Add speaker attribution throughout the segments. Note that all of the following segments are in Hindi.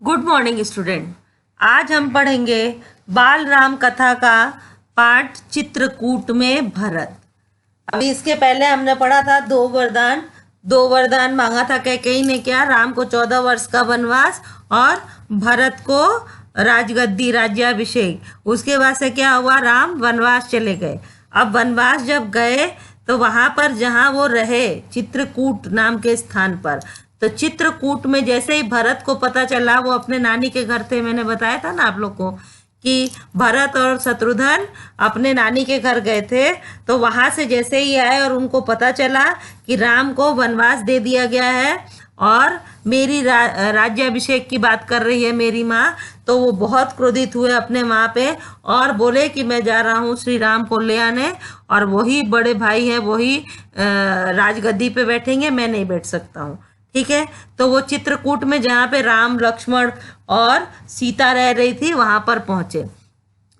Speaker 1: Good morning student. आज हम पढ़ेंगे बाल राम कथा का पाठ चित्रकूट में भरत। अभी इसके पहले हमने पढ़ा था दो वरदान मांगा था कैकेयी ने। क्या? राम को 14 वर्ष का वनवास और भरत को राजगद्दी राज्याभिषेक। उसके बाद से क्या हुआ? राम वनवास चले गए। अब वनवास जब गए तो वहां पर जहां वो रहे चित्रकूट नाम के स्थान पर, तो चित्रकूट में जैसे ही भरत को पता चला, वो अपने नानी के घर थे। मैंने बताया था ना आप लोग को कि भरत और शत्रुघ्न अपने नानी के घर गए थे। तो वहां से जैसे ही आए और उनको पता चला कि राम को वनवास दे दिया गया है और मेरी राज्याभिषेक की बात कर रही है मेरी माँ, तो वो बहुत क्रोधित हुए अपने माँ पे और बोले कि मैं जा रहा हूँ श्री राम को ले आने, और वही बड़े भाई है, वही राजगद्दी पे बैठेंगे, मैं नहीं बैठ सकता हूँ। ठीक है, तो वो चित्रकूट में जहाँ पे राम, लक्ष्मण और सीता रह रही थी वहां पर पहुंचे।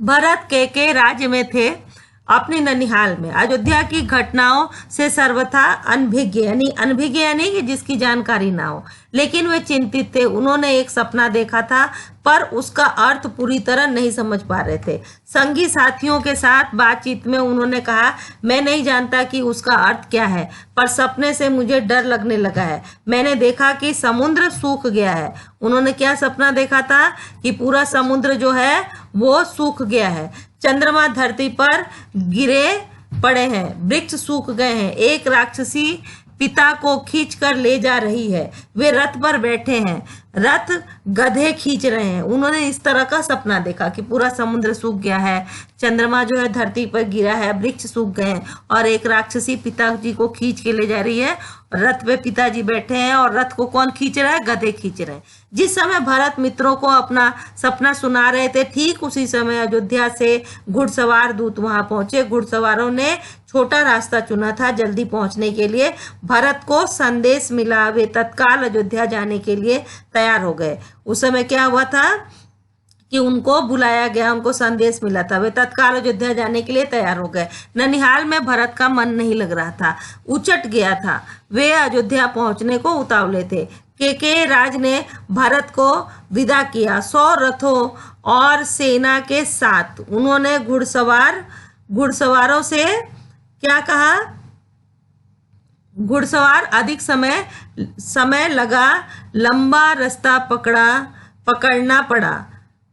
Speaker 1: भरत के राज्य में थे, अपनी ननिहाल में। अयोध्या की घटनाओं से सर्वथा अनभिज्ञ यानी कि जिसकी जानकारी ना हो, लेकिन वे चिंतित थे। उन्होंने एक सपना देखा था पर उसका अर्थ पूरी तरह नहीं समझ पा रहे थे। संगी साथियों के साथ बातचीत में उन्होंने कहा, मैं नहीं जानता कि उसका अर्थ क्या है, पर सपने से मुझे डर लगने लगा है। मैंने देखा कि समुद्र सूख गया है। उन्होंने क्या सपना देखा था? कि पूरा समुद्र जो है वो सूख गया है। चंद्रमा धरती पर गिरे पड़े हैं, वृक्ष सूख गए हैं। एक राक्षसी पिता को खींचकर ले जा रही है। वे रथ पर बैठे हैं, रथ गधे खींच रहे हैं। उन्होंने इस तरह का सपना देखा कि पूरा समुद्र सूख गया है, चंद्रमा जो है धरती पर गिरा है, वृक्ष सूख गए हैं और एक राक्षसी पिताजी को खींच के ले जा रही है। रथ पे पिताजी बैठे हैं और रथ को कौन खींच रहा है? गधे खींच रहे हैं। जिस समय भरत मित्रों को अपना सपना सुना रहे थे, ठीक उसी समय अयोध्या से घुड़सवार दूत वहां पहुंचे। घुड़सवारों ने छोटा रास्ता चुना था जल्दी पहुंचने के लिए। भरत को संदेश मिला, वे तत्काल अयोध्या जाने के लिए तैयार हो गए। उस समय क्या हुआ था कि उनको बुलाया गया, उनको संदेश मिला था, वे तत्काल अयोध्या जाने के लिए तैयार हो गए। ननिहाल में भरत का मन नहीं लग रहा था, उचट गया था। वे अयोध्या पहुंचने को उतावले थे। के राज ने भरत को विदा किया 100 रथों और सेना के साथ। उन्होंने घुड़सवारों से क्या कहा? घुड़सवार अधिक समय लगा, लंबा रास्ता पकड़ना पड़ा।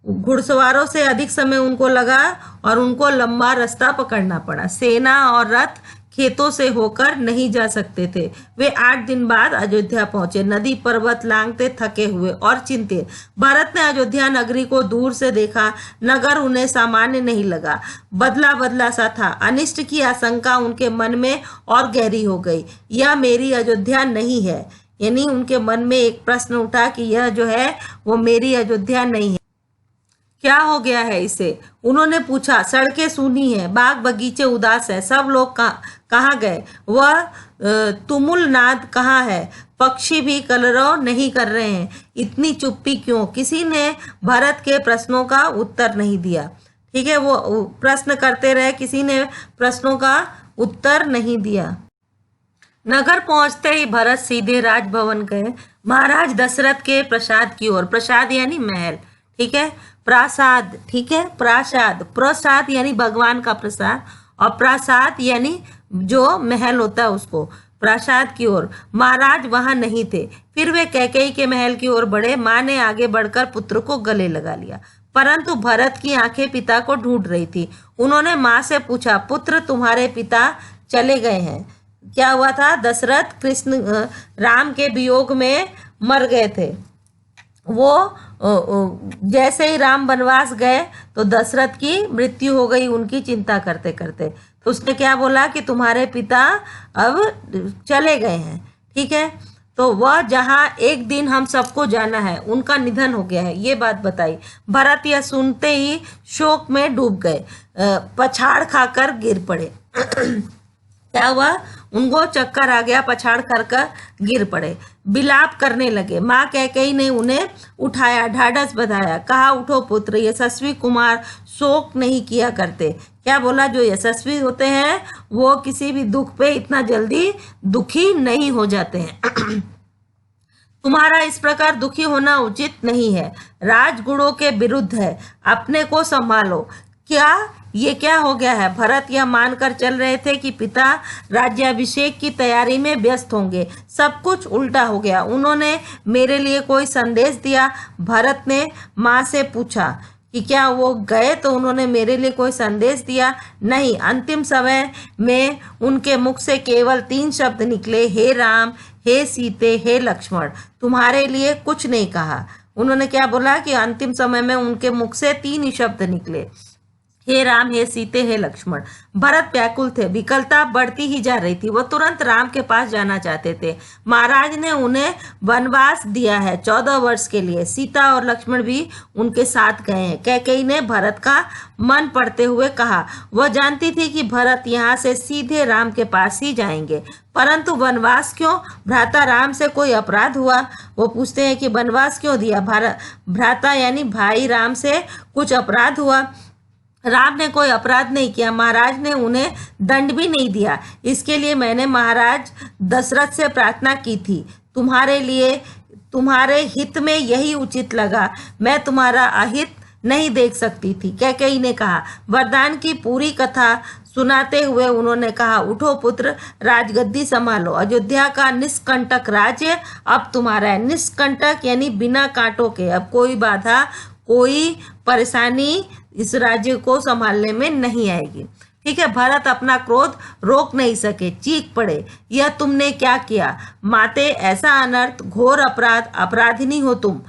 Speaker 1: घुड़सवारों से अधिक समय उनको लगा और उनको लंबा रास्ता पकड़ना पड़ा। सेना और रथ खेतों से होकर नहीं जा सकते थे। वे 8 दिन बाद अयोध्या पहुंचे, नदी पर्वत लांघते थके हुए और चिंतित। भरत ने अयोध्या नगरी को दूर से देखा। नगर उन्हें सामान्य नहीं लगा, बदला बदला सा था। अनिष्ट की आशंका उनके मन में और गहरी हो गई। यह मेरी अयोध्या नहीं है, यानी उनके मन में एक प्रश्न उठा कि यह जो है वो मेरी अयोध्या नहीं है। क्या हो गया है इसे? उन्होंने पूछा। सड़कें सूनी है, बाग बगीचे उदास है, सब लोग कहाँ गए? वह तुमुल नाद कहाँ है? पक्षी भी कलरव नहीं कर रहे हैं। इतनी चुप्पी क्यों? किसी ने भरत के प्रश्नों का उत्तर नहीं दिया। ठीक है, वो प्रश्न करते रहे, किसी ने प्रश्नों का उत्तर नहीं दिया। नगर पहुंचते ही भरत सीधे राजभवन गए, महाराज दशरथ के प्रसाद की ओर। प्रसाद यानी महल, ठीक है। प्रासाद, ठीक है, प्रसाद यानी भगवान का प्रसाद, और प्रासाद यानी जो महल होता है उसको। प्रासाद की ओर। महाराज वहां नहीं थे। फिर वे कैकेयी के महल की ओर बढ़े। माँ ने आगे बढ़कर पुत्र को गले लगा लिया, परंतु भरत की आंखें पिता को ढूंढ रही थी। उन्होंने माँ से पूछा, पुत्र तुम्हारे पिता चले गए हैं। क्या हुआ था? दशरथ कृष्ण राम के वियोग में मर गए थे। वो जैसे ही राम वनवास गए तो दशरथ की मृत्यु हो गई उनकी चिंता करते करते। तो उसने क्या बोला कि तुम्हारे पिता अब चले गए हैं। ठीक है, तो वह जहां एक दिन हम सबको जाना है, उनका निधन हो गया है, ये बात बताई। भरत यह सुनते ही शोक में डूब गए, पछाड़ खाकर गिर पड़े। क्या हुआ? उनको चक्कर आ गया, पछाड़ कर गिर पड़े, बिलाप करने लगे। माँ कैकेयी ने उन्हें उठाया, ढाढ़स बंधाया, कहा, उठो पुत्र, यशस्वी कुमार शोक नहीं किया करते। क्या बोला? जो यशस्वी होते हैं वो किसी भी दुख पे इतना जल्दी दुखी नहीं हो जाते हैं। तुम्हारा इस प्रकार दुखी होना उचित नहीं है, राजगुणों के विरुद्ध है, अपने को संभालो। क्या ये क्या हो गया है? भरत यह मानकर चल रहे थे कि पिता राज्याभिषेक की तैयारी में व्यस्त होंगे, सब कुछ उल्टा हो गया। उन्होंने मेरे लिए कोई संदेश दिया? भरत ने माँ से पूछा कि क्या वो गए तो उन्होंने मेरे लिए कोई संदेश दिया? नहीं, अंतिम समय में उनके मुख से केवल 3 शब्द निकले, हे राम, हे सीते, हे लक्ष्मण। तुम्हारे लिए कुछ नहीं कहा। उन्होंने क्या बोला कि अंतिम समय में उनके मुख से 3 ही शब्द निकले, हे राम, हे सीते, हे लक्ष्मण। भरत व्याकुल थे, विकलता बढ़ती ही जा रही थी। वो तुरंत राम के पास जाना चाहते थे। महाराज ने उन्हें वनवास दिया है 14 वर्ष के लिए। सीता और लक्ष्मण भी उनके साथ गए हैं। कैकेयी ने भरत का मन पढ़ते हुए कहा। वह जानती थी कि भरत यहाँ से सीधे राम के पास ही जाएंगे, परंतु वनवास क्यों? भ्राता राम से कोई अपराध हुआ? वो पूछते हैं कि वनवास क्यों दिया? भ्राता यानी भाई राम से कुछ अपराध हुआ? राम ने कोई अपराध नहीं किया, महाराज ने उन्हें दंड भी नहीं दिया। इसके लिए मैंने महाराज दशरथ से प्रार्थना की थी। तुम्हारे लिए, तुम्हारे हित में यही उचित लगा। मैं तुम्हारा अहित नहीं देख सकती थी, कैकेयी ने कहा। वरदान की पूरी कथा सुनाते हुए उन्होंने कहा, उठो पुत्र, राजगद्दी संभालो। अयोध्या का निष्कंटक राज्य अब तुम्हारा है। निष्कंटक यानी बिना कांटों के। अब कोई बाधा, कोई परेशानी इस राज्य को संभालने में नहीं आएगी। ठीक है। भरत अपना क्रोध रोक नहीं सके, चीख पड़े, यह तुमने क्या किया? माते, ऐसा अनर्थ, घोर अपराध, अपराधिनी हो तुम।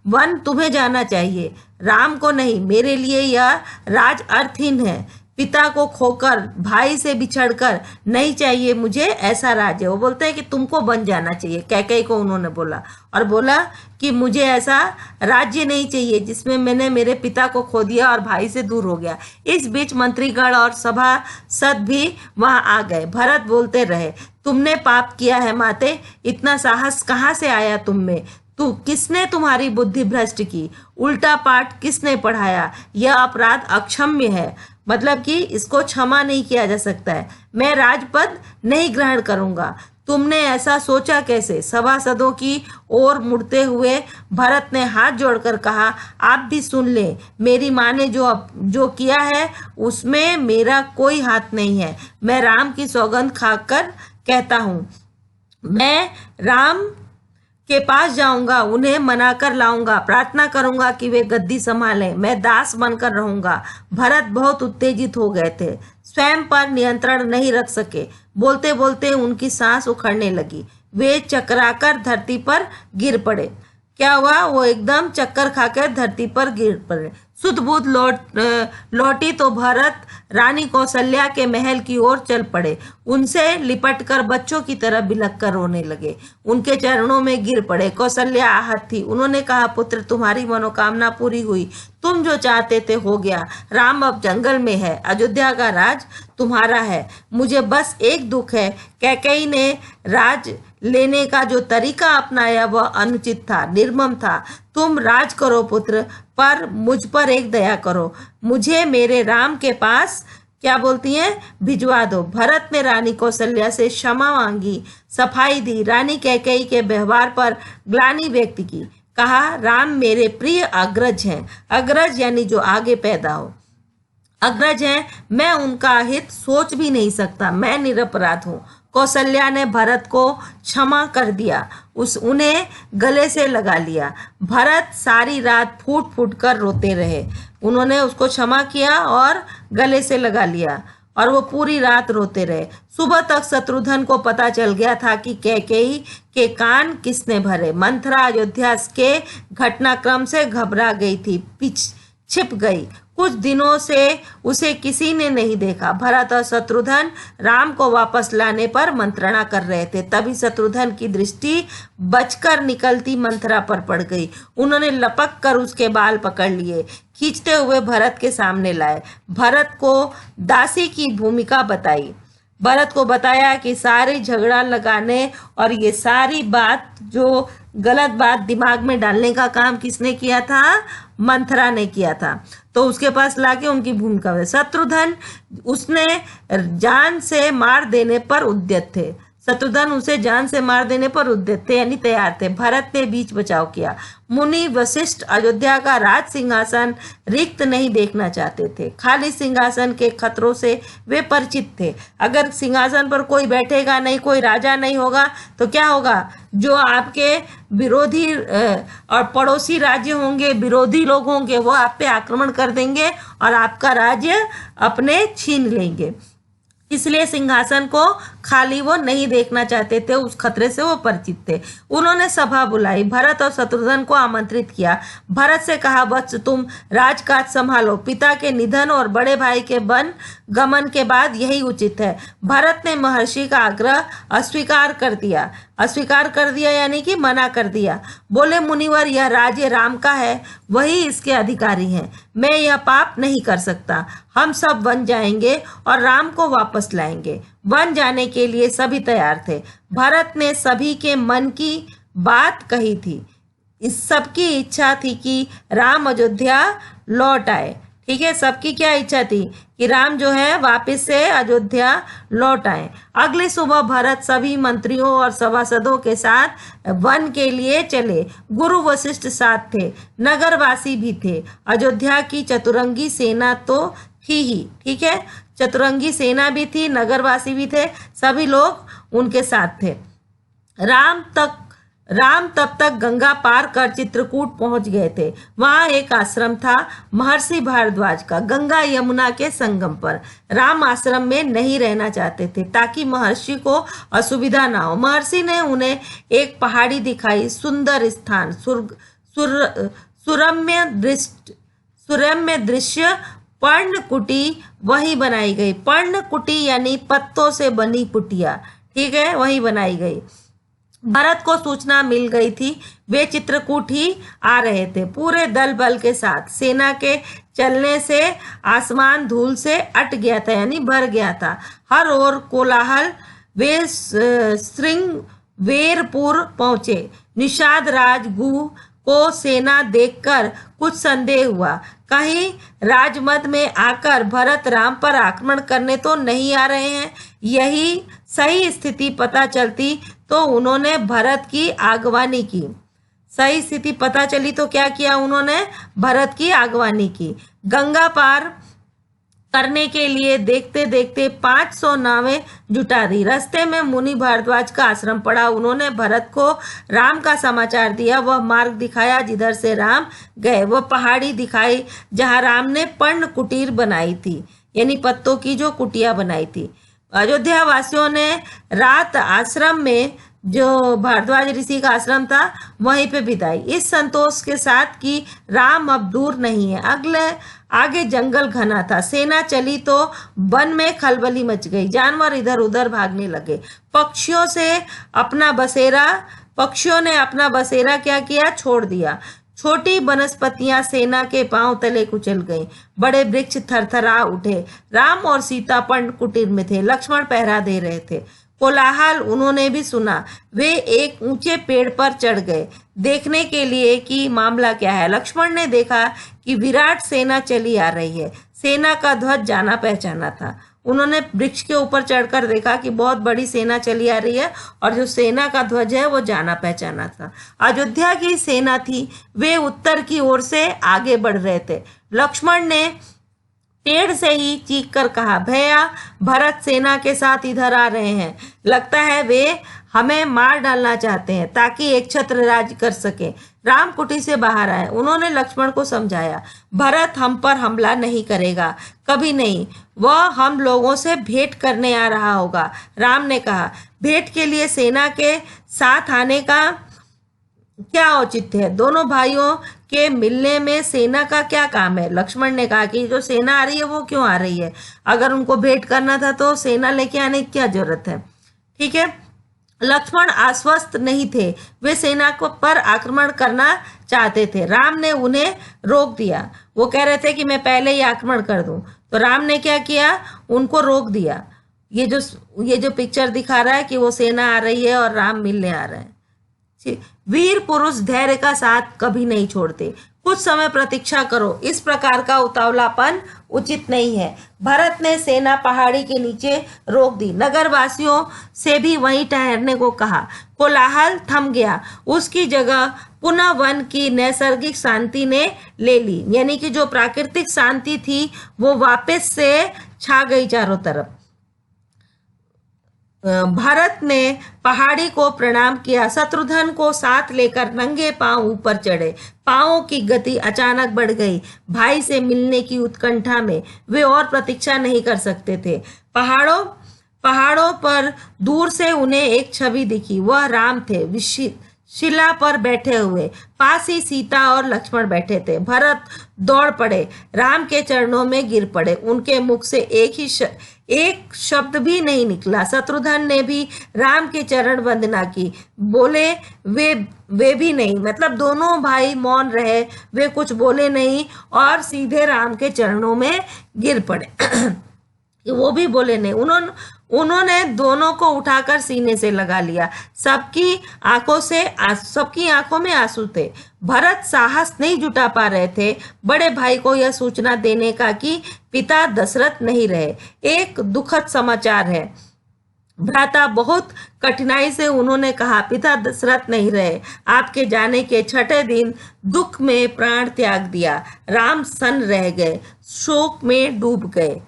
Speaker 1: वन तुम्हें जाना चाहिए, राम को नहीं। मेरे लिए यह राज अर्थहीन है। पिता को खोकर, भाई से बिछड़कर नहीं चाहिए मुझे ऐसा राज्य। वो बोलते हैं कि तुमको बन जाना चाहिए, कैकेयी को उन्होंने बोला, और बोला कि मुझे ऐसा राज्य नहीं चाहिए जिसमें मैंने मेरे पिता को खो दिया और भाई से दूर हो गया। इस बीच मंत्रीगण और सभासद भी वहां आ गए। भरत बोलते रहे, तुमने पाप किया है माते, इतना साहस कहाँ से आया तुम में? किसने तुम्हारी बुद्धि भ्रष्ट की? उल्टा पाठ किसने पढ़ाया? यह अपराध अक्षम्य है, मतलब कि इसको क्षमा नहीं किया जा सकता है। मैं राजपद नहीं ग्रहण करूंगा। तुमने ऐसा सोचा कैसे? सभासदों की ओर मुड़ते हुए भरत ने हाथ जोड़कर कहा, आप भी सुन ले, मेरी माँ ने जो किया है उसमें मेरा कोई हाथ नहीं है। मैं राम की सौगंध खाकर कहता हूँ, मैं राम के पास जाऊंगा, उन्हें मनाकर लाऊंगा, प्रार्थना करूंगा कि वे गद्दी संभालें, मैं दास बनकर रहूंगा। भरत बहुत उत्तेजित हो गए थे, स्वयं पर नियंत्रण नहीं रख सके। बोलते बोलते उनकी सांस उखड़ने लगी, वे चकराकर धरती पर गिर पड़े। क्या हुआ? वो एकदम चक्कर खाकर धरती पर गिर पड़े। सुध बुध लौटी तो भरत रानी कौशल्या के महल की ओर चल पड़े। उनसे लिपटकर बच्चों की तरह बिलख कर रोने लगे, उनके चरणों में गिर पड़े। कौशल्या आहत थी। उन्होंने कहा, पुत्र, तुम्हारी मनोकामना पूरी हुई, तुम जो चाहते थे हो गया। राम अब जंगल में है, अयोध्या का राज तुम्हारा है। मुझे बस एक दुख है, कैकेयी ने राज लेने का जो तरीका अपनाया वह अनुचित था, निर्मम था। तुम राज करो पुत्र, पर मुझ पर एक दया करो, मुझे मेरे राम के पास, क्या बोलती हैं, भिजवा दो। भरत ने रानी कौशल्या से क्षमा मांगी, सफाई दी, रानी कैकेयी के व्यवहार पर ग्लानि व्यक्त की। कहा, राम मेरे प्रिय अग्रज हैं। अग्रज यानी जो आगे पैदा हो, अग्रज हैं, मैं उनका हित सोच भी नहीं सकता, मैं निरपराध हूँ। कौशल्या ने भरत को क्षमा कर दिया, उन्हें गले से लगा लिया। भरत सारी रात फूट फूट कर रोते रहे। उन्होंने उसको क्षमा किया और गले से लगा लिया, और वो पूरी रात रोते रहे। सुबह तक शत्रुघ्न को पता चल गया था कि कैकेयी के कान किसने भरे। मंथरा अयोध्या के घटनाक्रम से घबरा गई थी, छिप गई। कुछ दिनों से उसे किसी ने नहीं देखा। भरत और शत्रुघ्न राम को वापस लाने पर मंत्रणा कर रहे थे। तभी शत्रुघ्न की दृष्टि बचकर निकलती मंथरा पर पड़ गई। उन्होंने लपक कर उसके बाल पकड़ लिए, खींचते हुए भरत के सामने लाए। भरत को दासी की भूमिका बताई। भरत को बताया कि सारी झगड़ा लगाने और ये सारी बात, जो गलत बात दिमाग में डालने का काम किसने किया था? मंथरा ने किया था। तो उसके पास लाके उनकी भूमिका में शत्रुघ्न उसने जान से मार देने पर उद्यत थे। शत्रुघ्न उसे जान से मार देने पर उद्यत थे यानी तैयार थे। भरत ने बीच बचाव किया। मुनि वशिष्ठ अयोध्या का राज सिंहासन रिक्त नहीं देखना चाहते थे। खाली सिंहासन के खतरों से वे परिचित थे। अगर सिंहासन पर कोई बैठेगा नहीं, कोई राजा नहीं होगा तो क्या होगा? जो आपके विरोधी और पड़ोसी राज्य होंगे, विरोधी लोग होंगे, वो आप पे आक्रमण कर देंगे और आपका राज्य अपने छीन लेंगे। इसलिए सिंहासन को खाली वो नहीं देखना चाहते थे, उस खतरे से वो परिचित थे। उन्होंने सभा बुलाई, भरत और शत्रुघ्न को आमंत्रित किया। भरत से कहा, वत्स तुम राजकाज संभालो, पिता के निधन और बड़े भाई के वन गमन के बाद यही उचित है। भरत ने महर्षि का आग्रह अस्वीकार कर दिया यानी कि मना कर दिया। बोले, मुनिवर यह राज्य राम का है, वही इसके अधिकारी हैं। मैं यह पाप नहीं कर सकता। हम सब वन जाएंगे और राम को वापस लाएंगे। वन जाने के लिए सभी तैयार थे। भरत ने सभी के मन की बात कही थी। इस सबकी इच्छा थी कि राम अयोध्या लौट आए। ठीक है, सबकी क्या इच्छा थी कि राम जो है वापस से अयोध्या लौट आए। अगली सुबह भरत सभी मंत्रियों और सभासदों के साथ वन के लिए चले। गुरु वशिष्ठ साथ थे, नगरवासी भी थे। अयोध्या की चतुरंगी सेना तो थी ही, ठीक है, चतुरंगी सेना भी थी, नगरवासी भी थे, सभी लोग उनके साथ थे। राम तब तक गंगा पार कर चित्रकूट पहुंच गए थे। वहां एक आश्रम था महर्षि भारद्वाज का, गंगा यमुना के संगम पर। राम आश्रम में नहीं रहना चाहते थे ताकि महर्षि को असुविधा ना हो। महर्षि ने उन्हें एक पहाड़ी दिखाई, सुंदर स्थान, सुरम्य दृश्य, पर्णकुटी वही बनाई गई। पर्णकुटी यानी पत्तों से बनी कुटिया, ठीक है, वही बनाई गई। भरत को सूचना मिल गई थी, वे चित्रकूट ही आ रहे थे पूरे दल बल के साथ। सेना के चलने से आसमान धूल से अट गया था यानी भर गया था। हर ओर कोलाहल। वे श्रृंगवेरपुर पहुंचे। निषाद राज गु को सेना देखकर कुछ संदेह हुआ। कहीं राजमद में आकर भरत राम पर आक्रमण करने तो नहीं आ रहे हैं। यही सही स्थिति पता चलती तो उन्होंने भरत की आगवानी की। सही स्थिति पता चली तो क्या किया उन्होंने? भरत की आगवानी की। गंगा पार करने के लिए देखते देखते 500 नावें जुटा दी। रास्ते में मुनि भारद्वाज का आश्रम पड़ा। उन्होंने भरत को राम का समाचार दिया। वह मार्ग दिखाया जिधर से राम गए। वह पहाड़ी दिखाई जहां राम ने पर्ण कुटीर बनाई थी, यानी पत्तों की जो कुटिया बनाई थी। अयोध्या वासियों ने रात आश्रम में, जो भारद्वाज ऋषि का आश्रम था, वहीं पे बिताई, इस संतोष के साथ कि राम अब दूर नहीं है। आगे जंगल घना था। सेना चली तो वन में खलबली मच गई। जानवर इधर उधर भागने लगे। पक्षियों ने अपना बसेरा क्या किया? छोड़ दिया। छोटी वनस्पतियां सेना के पांव तले कुचल गईं। बड़े वृक्ष थरथरा उठे। राम और सीता पर्ण कुटीर में थे। लक्ष्मण पहरा दे रहे थे। कोलाहल उन्होंने भी सुना। वे एक ऊंचे पेड़ पर चढ़ गए देखने के लिए कि मामला क्या है। लक्ष्मण ने देखा कि विराट सेना चली आ रही है। सेना का ध्वज जाना पहचाना था। उन्होंने वृक्ष के ऊपर चढ़कर देखा कि बहुत बड़ी सेना चली आ रही है और जो सेना का ध्वज है वो जाना पहचाना था। अयोध्या की सेना थी। वे उत्तर की ओर से आगे बढ़ रहे थे। लक्ष्मण ने पेड़ से ही चीख कर कहा, भैया, भरत सेना के साथ इधर आ रहे हैं। लगता है वे हमें मार डालना चाहते हैं ताकि एक छत्र राज कर सके। राम कुटी से बाहर आए। उन्होंने लक्ष्मण को समझाया, भरत हम पर हमला नहीं करेगा, कभी नहीं। वह हम लोगों से भेंट करने आ रहा होगा। राम ने कहा, भेंट के लिए सेना के साथ आने का क्या औचित्य है? दोनों भाइयों के मिलने में सेना का क्या काम है? लक्ष्मण ने कहा कि जो सेना आ रही है वो क्यों आ रही है? अगर उनको भेंट करना था तो सेना लेके आने की क्या जरूरत है? ठीक है, लक्ष्मण आश्वस्त नहीं थे। वे सेना को पर आक्रमण करना चाहते थे। राम ने उन्हें रोक दिया। वो कह रहे थे कि मैं पहले ही आक्रमण कर दूं, तो राम ने क्या किया? उनको रोक दिया। ये जो पिक्चर दिखा रहा है कि वो सेना आ रही है और राम मिलने आ रहे हैं। वीर पुरुष धैर्य का साथ कभी नहीं छोड़ते। कुछ समय प्रतीक्षा करो, इस प्रकार का उतावलापन उचित नहीं है। भरत ने सेना पहाड़ी के नीचे रोक दी। नगरवासियों से भी वहीं ठहरने को कहा। कोलाहल थम गया। उसकी जगह पुनः वन की नैसर्गिक शांति ने ले ली, यानी कि जो प्राकृतिक शांति थी वो वापस से छा गई चारों तरफ। भरत ने पहाड़ी को प्रणाम किया। शत्रुघ्न को साथ लेकर नंगे पांव ऊपर चढ़े। पांवों की गति अचानक बढ़ गई। भाई से मिलने की उत्कंठा में वे और प्रतीक्षा नहीं कर सकते थे। पहाड़ों पर दूर से उन्हें एक छवि दिखी। वह राम थे, शिला पर बैठे हुए। पास ही सीता और लक्ष्मण बैठे थे। भरत दौड़ पड़े, राम के चरणों में गिर पड़े। उनके मुख से एक शब्द भी नहीं निकला। शत्रुघ्न ने भी राम के चरण वंदना की, बोले वे भी नहीं, मतलब दोनों भाई मौन रहे, वे कुछ बोले नहीं और सीधे राम के चरणों में गिर पड़े। वो भी बोले नहीं। उन्होंने दोनों को उठाकर सीने से लगा लिया। सबकी आंखों में आंसू थे। भरत साहस नहीं जुटा पा रहे थे बड़े भाई को यह सूचना देने का कि पिता दशरथ नहीं रहे। एक दुखद समाचार है भ्राता, बहुत कठिनाई से उन्होंने कहा। पिता दशरथ नहीं रहे। आपके जाने के छठे दिन दुख में प्राण त्याग दिया। राम सन्न रह गए, शोक में डूब गए।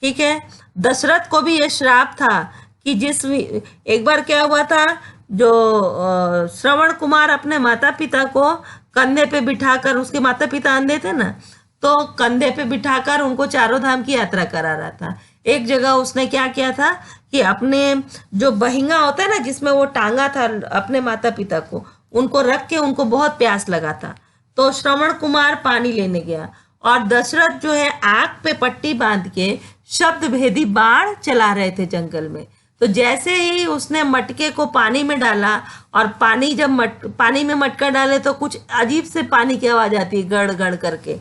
Speaker 1: ठीक है, दशरथ को भी यह श्राप था कि एक बार क्या हुआ था, जो श्रवण कुमार अपने माता पिता को कंधे पे बिठाकर, उसके माता पिता अंधे थे ना, तो कंधे पे बिठाकर उनको चारों धाम की यात्रा करा रहा था। एक जगह उसने क्या किया था कि अपने जो बहिंगा होता है ना, जिसमें वो टांगा था अपने माता पिता को, उनको रख के उनको बहुत प्यास लगा था, तो श्रवण कुमार पानी लेने गया और दशरथ जो है आंख पे पट्टी बांध के शब्द भेदी बाण चला रहे थे जंगल में। तो जैसे ही उसने मटके को पानी में डाला और पानी में मटका डाले तो कुछ अजीब से पानी की आवाज आती है, गड़ गड़ करके।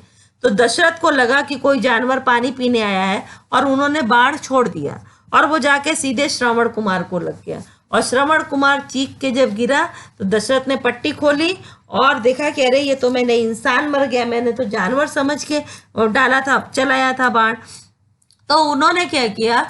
Speaker 1: तो दशरथ को लगा कि कोई जानवर पानी पीने आया है और उन्होंने बाण छोड़ दिया और वो जाके सीधे श्रवण कुमार को लग गया। और श्रवण कुमार चीख के जब गिरा तो दशरथ ने पट्टी खोली और देखा कि अरे ये तो मैंने इंसान मर गया, मैंने तो जानवर समझ के डाला था, चलाया था बाण। तो उन्होंने क्या किया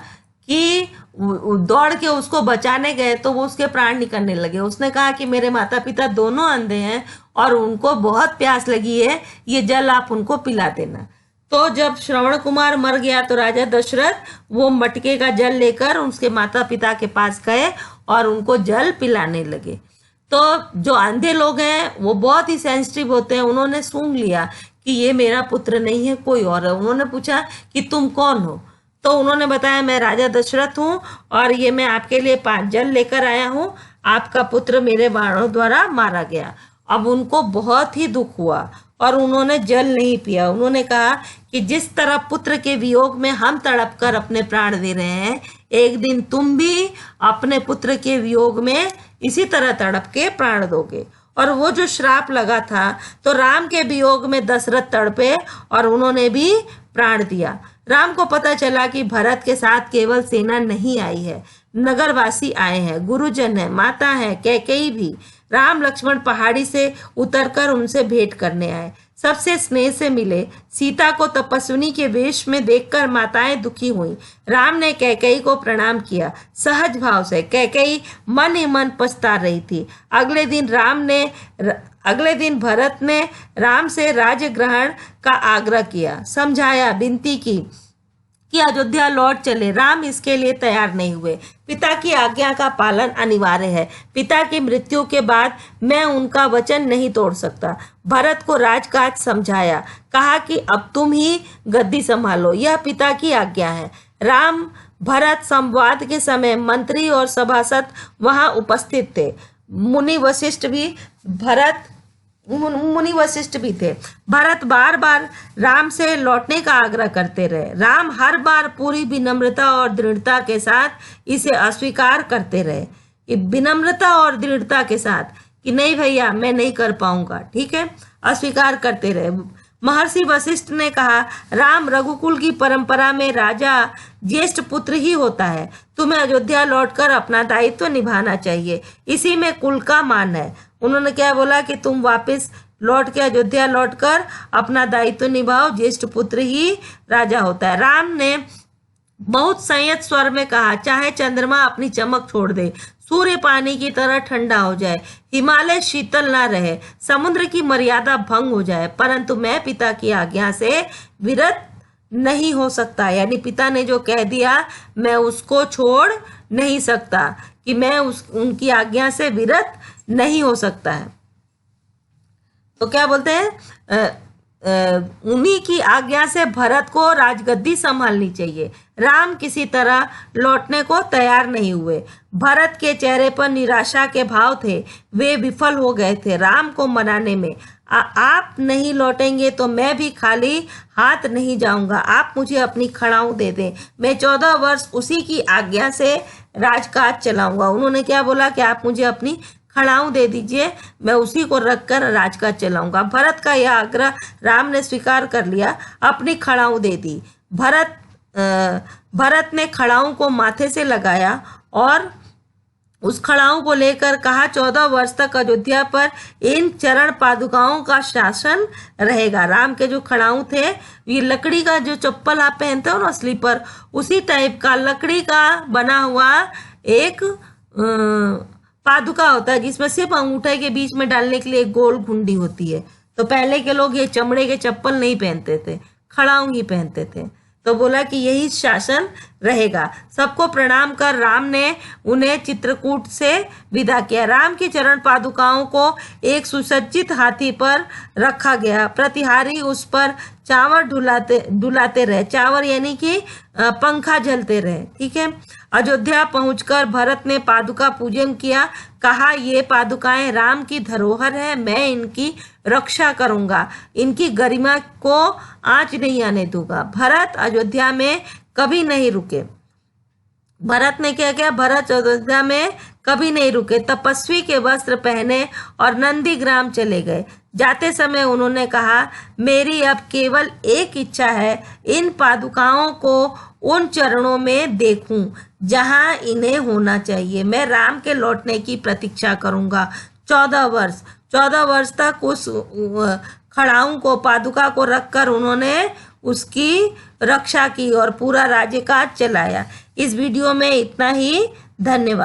Speaker 1: कि दौड़ के उसको बचाने गए तो वो उसके प्राण निकलने लगे। उसने कहा कि मेरे माता पिता दोनों अंधे हैं और उनको बहुत प्यास लगी है, ये जल आप उनको पिला देना। तो जब श्रवण कुमार मर गया तो राजा दशरथ वो मटके का जल लेकर उसके माता पिता के पास गए और उनको जल पिलाने लगे। तो जो अंधे लोग हैं वो बहुत ही सेंसिटिव होते हैं। उन्होंने सूंघ लिया कि ये मेरा पुत्र नहीं है, कोई और है। उन्होंने पूछा कि तुम कौन हो? तो उन्होंने बताया मैं राजा दशरथ हूँ और ये मैं आपके लिए 5 जल लेकर आया हूँ। आपका पुत्र मेरे बाणों द्वारा मारा गया। अब उनको बहुत ही दुख हुआ और उन्होंने जल नहीं पिया। उन्होंने कहा कि जिस तरह पुत्र के वियोग में हम तड़प कर अपने प्राण दे रहे हैं, एक दिन तुम भी अपने पुत्र के वियोग में इसी तरह तड़प के प्राण दोगे। और वो जो श्राप लगा था तो राम के वियोग में दशरथ तड़पे और उन्होंने भी प्राण दिया। राम को पता चला कि भरत के साथ केवल सेना नहीं आई है, नगरवासी आए हैं, गुरुजन है, माता है, कैकेयी भी। राम लक्ष्मण पहाड़ी से उतरकर उनसे भेंट करने आए, सबसे स्नेह से मिले। सीता को तपस्विनी के वेश में देखकर माताएं दुखी हुईं। राम ने कैकेयी को प्रणाम किया सहज भाव से। कैकेयी मन ही मन पछता रही थी। अगले दिन भरत ने राम से राज्य ग्रहण का आग्रह किया, समझाया, विनती की कि अयोध्या लौट चले। राम इसके लिए तैयार नहीं हुए। पिता की आज्ञा का पालन अनिवार्य है। पिता की मृत्यु के बाद मैं उनका वचन नहीं तोड़ सकता। भरत को राजकाज समझाया, कहा कि अब तुम ही गद्दी संभालो, यह पिता की आज्ञा है। राम भरत संवाद के समय मंत्री और सभासद वहां उपस्थित थे। मुनि वशिष्ठ भी थे। भरत बार बार राम से लौटने का आग्रह करते रहे। राम हर बार पूरी विनम्रता और दृढ़ता के साथ इसे अस्वीकार करते रहे। विनम्रता और दृढ़ता के साथ कि नहीं भैया मैं नहीं कर पाऊंगा, ठीक है, अस्वीकार करते रहे। महर्षि वशिष्ठ ने कहा, राम रघुकुल की परंपरा में राजा ज्येष्ठ पुत्र ही होता है। तुम्हें अयोध्या लौटकर अपना दायित्व निभाना चाहिए, इसी में कुल का मान है। उन्होंने क्या बोला कि तुम वापस लौट के अयोध्या लौटकर अपना दायित्व निभाओ, ज्येष्ठ पुत्र ही राजा होता है। राम ने बहुत संयत स्वर में कहा, चाहे चंद्रमा अपनी चमक छोड़ दे, सूर्य पानी की तरह ठंडा हो जाए, हिमालय शीतल ना रहे, समुद्र की मर्यादा भंग हो जाए, परंतु मैं पिता की आज्ञा से विरत नहीं हो सकता। यानी पिता ने जो कह दिया मैं उसको छोड़ नहीं सकता, कि मैं उनकी आज्ञा से विरत नहीं हो सकता है। तो क्या बोलते हैं, उन्हीं की आज्ञा से भरत को राजगद्दी संभालनी चाहिए। राम किसी तरह लौटने को तैयार नहीं हुए। भरत के चेहरे पर निराशा के भाव थे, वे विफल हो गए थे राम को मनाने में। आप नहीं लौटेंगे तो मैं भी खाली हाथ नहीं जाऊंगा, आप मुझे अपनी खड़ाऊं दे दें, मैं 14 वर्ष उसी की आज्ञा से राजकाज चलाऊंगा। उन्होंने क्या बोला कि आप मुझे अपनी खड़ाऊं दे दीजिए, मैं उसी को रखकर राजकाज चलाऊंगा। भरत का यह आग्रह राम ने स्वीकार कर लिया, अपनी खड़ाऊं दे दी। भरत ने खड़ाऊं को माथे से लगाया और उस खड़ाऊं को लेकर कहा, 14 वर्ष तक अयोध्या पर इन चरण पादुकाओं का शासन रहेगा। राम के जो खड़ाऊं थे, ये लकड़ी का जो चप्पल आप पहनते हो ना स्लीपर, उसी टाइप का लकड़ी का बना हुआ एक पादुका होता है, जिसमें सिर्फ अंगूठे के बीच में डालने के लिए एक गोल घुंडी होती है। तो पहले के लोग ये चमड़े के चप्पल नहीं पहनते थे, खड़ाऊं ही पहनते थे। तो बोला कि यही शासन रहेगा। सबको प्रणाम कर राम ने उन्हें चित्रकूट से विदा किया। राम की चरण पादुकाओं को एक सुसज्जित हाथी पर रखा गया। प्रतिहारी उस पर चावर डुलाते रहे, चावर यानी कि पंखा झलते रहे। ठीक है। अयोध्या पहुंचकर भरत ने पादुका पूजन किया, कहा ये पादुकाएं राम की धरोहर है, मैं इनकी रक्षा करूंगा, इनकी गरिमा को आंच नहीं आने दूंगा। भरत अयोध्या में कभी नहीं रुके। भरत ने क्या किया, भरत अयोध्या में कभी नहीं रुके, तपस्वी के वस्त्र पहने और नंदीग्राम चले गए। जाते समय उन्होंने कहा, मेरी अब केवल एक इच्छा है, इन पादुकाओं को उन चरणों में देखूं जहां इन्हें होना चाहिए। मैं राम के लौटने की प्रतीक्षा करूंगा। 14 वर्ष तक उस खड़ाऊं को, पादुका को रखकर उन्होंने उसकी रक्षा की और पूरा राज्यकाज चलाया। इस वीडियो में इतना ही। धन्यवाद।